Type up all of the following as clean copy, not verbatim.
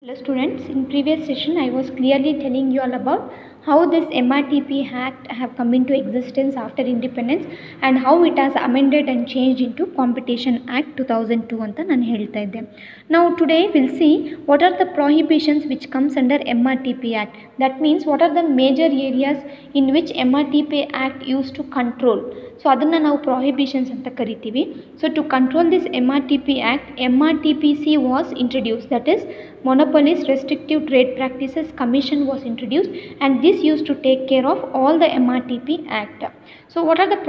Hello students, in previous session I was clearly telling you all about how this MRTP Act have come into existence after independence and how it has amended and changed into Competition Act 2002 ಅಂತ ನಾನು ಹೇಳ್ತಾ ಇದ್ದೆ. Now today we'll see what are the prohibitions which comes under MRTP Act. That means what are the major areas in which MRTP Act used to control. So ಅದನ್ನು ನಾವು prohibitions ಅಂತ ಕರಿತೀವಿ. So to control this MRTP Act, MRTPC was introduced, that is Monopolies Restrictive Trade Practices Commission was introduced, and this used to take care of all the MRTP Act. So what are the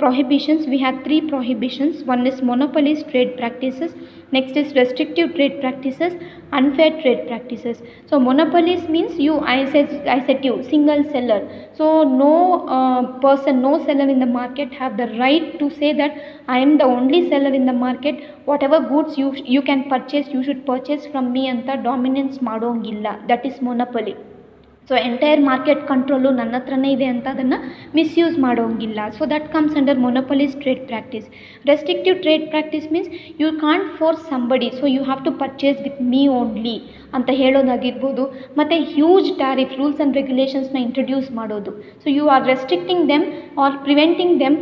prohibitions? We have three prohibitions. One is monopolies trade practices, next is restrictive trade practices, unfair trade practices. So monopolies means I said you single seller. So no person, no seller in the market have the right to say that I am the only seller in the market. Whatever goods you can purchase, you should purchase from me anta dominance ಮಾಡೋಂಗಿಲ್ಲ. That is monopoly. So entire market control ನನ್ನ ಹತ್ರನೇ ಇದೆ ಅಂತ ಅದನ್ನು misuse ಮಾಡೋಂಗಿಲ್ಲ. So that comes under monopolies trade practice. Restrictive trade practice means you can't force somebody, so you have to purchase with me only ಅಂತ ಹೇಳೋದಾಗಿರ್ಬೋದು. ಮತ್ತು huge tariff rules and ರೆಗ್ಯುಲೇಷನ್ಸ್ನ ಇಂಟ್ರೊಡ್ಯೂಸ್ ಮಾಡೋದು. So you are restricting them or preventing them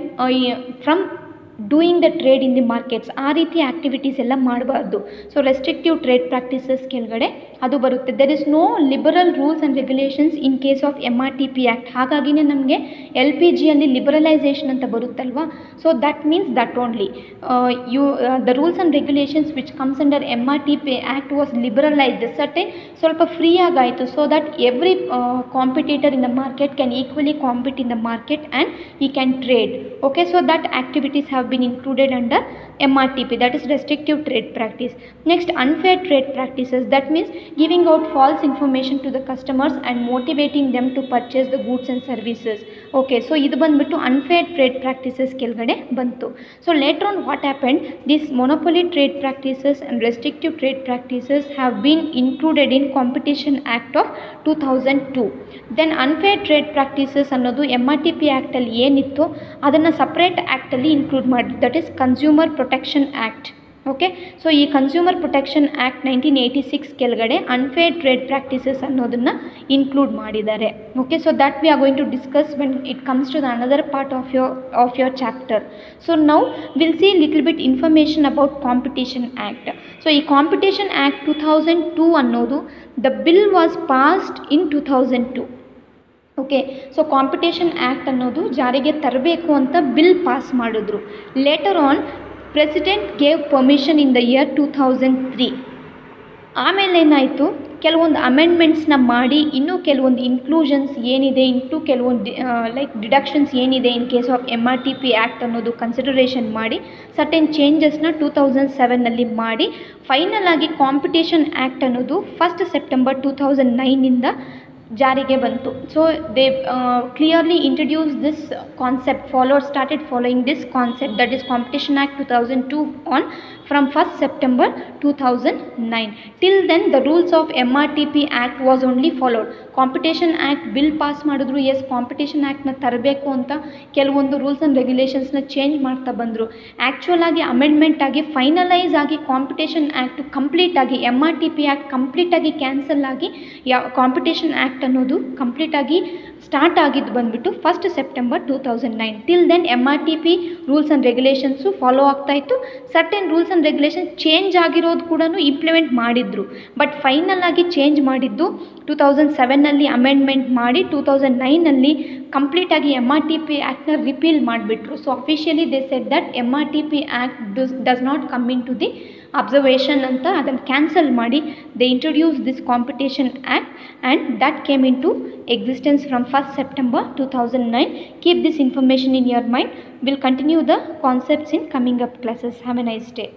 from doing the trade in the markets. ಆ ರೀತಿ activities ಎಲ್ಲ ಮಾಡಬಾರ್ದು. So ರೆಸ್ಟ್ರಿಕ್ಟಿವ್ trade practices ಕೆಳಗಡೆ ಅದು ಬರುತ್ತೆ. There is no liberal rules and regulations in case of MRTP act. ಹಾಗಾಗಿನೇ ನಮಗೆ LPG ಅಲ್ಲಿ ಲಿಬರಲೈಸೇಷನ್ ಅಂತ ಬರುತ್ತಲ್ವಾ. So that means that only the rules and regulations which comes under MRTP act was liberalised. Certain ಸ್ವಲ್ಪ free ಆಗಾಯಿತು, so that every competitor in the market can equally compete in the market and ಈ can trade. Okay, so that activities have been included under MRTP, that is restrictive trade practice. Next, unfair trade practices, that means giving out false information to the customers and motivating them to purchase the goods and services. Okay, so idu bandbitu unfair trade practices kelgade bantu. So later on what happened, these monopoly trade practices and restrictive trade practices have been included in Competition Act of 2002. Then unfair trade practices ಅನ್ನೋದು MRTP Act ಅಲ್ಲಿ ಏನಿತ್ತು ಅದನ್ನು separate ಆ್ಯಕ್ಟಲ್ಲಿ include ಮಾಡಿ, that is consumer protection act. Okay, so ಈ consumer protection act 1986 ಕೆಳಗಡೆ unfair trade practices ಅನ್ನೋದನ್ನು include ಮಾಡಿದ್ದಾರೆ. Okay, so that we are going to discuss when it comes to the another part of your chapter. So now will see little bit information about competition act. So ಈ competition act 2002 ಅನ್ನೋದು the bill was passed in 2002. Okay, so competition act ಅನ್ನೋದು ಜಾರಿಗೆ ತರಬೇಕು ಅಂತ bill pass ಮಾಡಿದ್ರು. Later on president gave permission in the year 2003. ಆಮೇಲೆ ಏನಾಯಿತು, ಕೆಲವೊಂದು ಅಮೆಂಡ್ಮೆಂಟ್ಸ್ನ ಮಾಡಿ ಇನ್ನೂ ಕೆಲವೊಂದು ಇನ್ಕ್ಲೂಷನ್ಸ್ ಏನಿದೆ, ಇಂಟು ಕೆಲವೊಂದು ಲೈಕ್ ಡಿಡಕ್ಷನ್ಸ್ ಏನಿದೆ ಇನ್ ಕೇಸ್ ಆಫ್ MRTP ಆ್ಯಕ್ಟ್ ಅನ್ನೋದು ಕನ್ಸಿಡರೇಷನ್ ಮಾಡಿ ಸರ್ಟೆನ್ ಚೇಂಜಸ್ನ 2007ನಲ್ಲಿ ಮಾಡಿ ಫೈನಲ್ ಆಗಿ ಕಾಂಪಿಟೇಷನ್ ಆ್ಯಕ್ಟ್ ಅನ್ನೋದು 1 ಸೆಪ್ಟೆಂಬರ್ 2009 ಜಾರಿಗೆ ಬಂತು. So they clearly introduce this concept, started following this concept, that is Competition Act 2002 on from 1st September 2009. Till then the rules of MRTP Act was only followed. Competition Act bill pass ಮಾಡಿದ್ರು, S competition ಆ್ಯಕ್ಟ್ನ ತರಬೇಕು ಅಂತ ಕೆಲವೊಂದು rules and ರೆಗ್ಯುಲೇಷನ್ಸ್ನ change ಮಾಡ್ತಾ ಬಂದರು. Actual ಆಗಿ amendment ಆಗಿ finalise ಆಗಿ competition act complete ಆಗಿ MRTP ಆ್ಯಕ್ಟ್ ಕಂಪ್ಲೀಟಾಗಿ ಕ್ಯಾನ್ಸಲ್ ಆಗಿ ಕಾಂಪಿಟೇಷನ್ ಆ್ಯಕ್ಟ್ ಅನ್ನೋದು ಕಂಪ್ಲೀಟಾಗಿ ಸ್ಟಾರ್ಟ್ ಆಗಿದ್ದು ಬಂದುಬಿಟ್ಟು 1st September 2009. Till then MRTP rules and regulations follow ಆಗ್ತಾಯಿತ್ತು. Certain rules and regulation change ಆಗಿರೋದು ಕೂಡ ಇಂಪ್ಲಿಮೆಂಟ್ ಮಾಡಿದ್ರು. ಬಟ್ ಫೈನಲ್ ಆಗಿ ಚೇಂಜ್ ಮಾಡಿದ್ದು 2007ನಲ್ಲಿ ಅಮೆಂಡ್ಮೆಂಟ್ ಮಾಡಿ 2009ನಲ್ಲಿ ಕಂಪ್ಲೀಟಾಗಿ MRTP ಆ್ಯಕ್ಟ್ನ ರಿಪೀಲ್ ಮಾಡಿಬಿಟ್ರು. So officially they said that MRTP act does not come into the observation ಅಂತ ಅದನ್ನು ಕ್ಯಾನ್ಸಲ್ ಮಾಡಿ they introduce this competition act and that came into existence from 1st September 2009. Keep this information in your mind. We'll continue the concepts in coming up classes. Have a nice day.